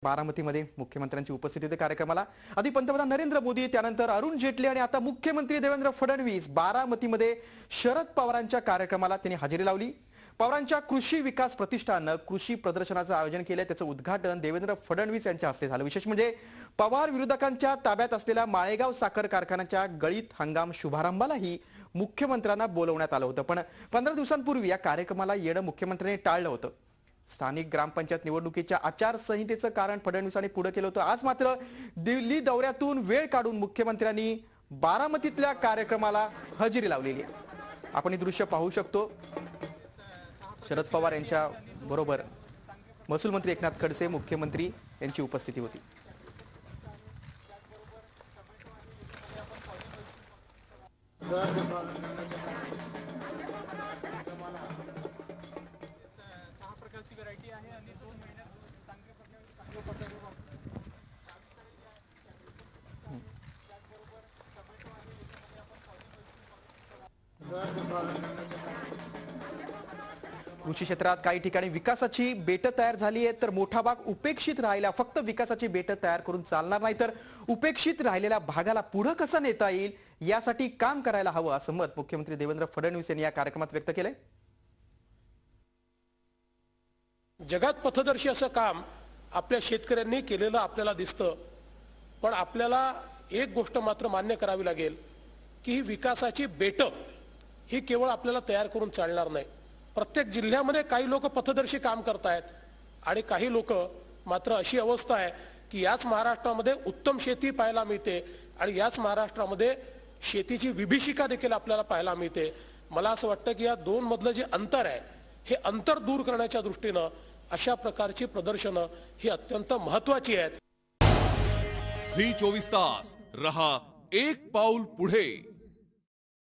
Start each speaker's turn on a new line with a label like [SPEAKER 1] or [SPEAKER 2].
[SPEAKER 1] बारामतीमध्ये मुख्यमंत्र्यांची उपस्थिती होती कार्यक्रमाला। आधी पंतप्रधान नरेंद्र मोदी, त्यानंतर अरुण जेटली आणि आता मुख्यमंत्री देवेंद्र फडणवीस बारामतीमध्ये शरद पवारांच्या कार्यक्रमाला त्यांनी हजेरी लावली। पवारांच्या कृषी विकास प्रतिष्ठानने कृषी प्रदर्शनाचं आयोजन केले, त्याचं उद्घाटन देवेंद्र फडणवीस यांच्या हस्ते झालं। विशेष म्हणजे पवार विरोधकांच्या ताब्यात असलेल्या माळेगाव साखर कारखान्याच्या गळीत हंगाम शुभारंभालाही मुख्यमंत्र्यांना बोलवण्यात आलं होतं, पण 15 दिवसांपूर्वी या कार्यक्रमाला येणं मुख्यमंत्र्यांनी टाळलं होतं। स्थानिक ग्रामपंचायत निवडणुकीच्या आचारसंहितेचं कारण फडणवीसांनी पुढे केलं होतं। आज मात्र दिल्ली दौऱ्यातून वेळ काढून मुख्यमंत्र्यांनी बारामतीतल्या कार्यक्रमाला हजेरी लावलेली आहे। आपण हे दृश्य पाहू शकतो। शरद पवार यांच्या बरोबर महसूल मंत्री एकनाथ खडसे, मुख्यमंत्री यांची उपस्थिती होती। कृषी क्षेत्रात काही ठिकाणी विकासाची बेट तयार झाली आहे, तर मोठा भाग उपेक्षित राहिला। फक्त विकासाची बेट तयार करून चालणार नाही, तर उपेक्षित राहिलेल्या भागाला पुढे कसं नेता येईल यासाठी काम करायला हवं, असं मत मुख्यमंत्री देवेंद्र फडणवीस यांनी या कार्यक्रमात व्यक्त केलंय।
[SPEAKER 2] जगात पथदर्शी असं काम आपल्या शेतकऱ्यांनी केलेलं आपल्याला दिसतं, पण आपल्याला एक गोष्ट मात्र मान्य करावी लागेल की ही विकासाची बेट ही केवळ आपल्याला तयार करून चालणार नाही। प्रत्येक जिल्ह्यामध्ये काही लोक पथदर्शी काम करतायत आणि काही लोक मात्र अशी अवस्था आहे की याच महाराष्ट्रामध्ये उत्तम शेती पाहायला मिळते आणि याच महाराष्ट्रामध्ये शेतीची विभीषिका देखील आपल्याला पाहायला मिळते। मला असं वाटतं की या दोन मधलं जे अंतर आहे हे अंतर दूर करण्याच्या दृष्टीनं अशा प्रकारची प्रदर्शनं ही अत्यंत महत्त्वाची आहेत।
[SPEAKER 3] झी 24 तास रहा एक पाऊल पुढे।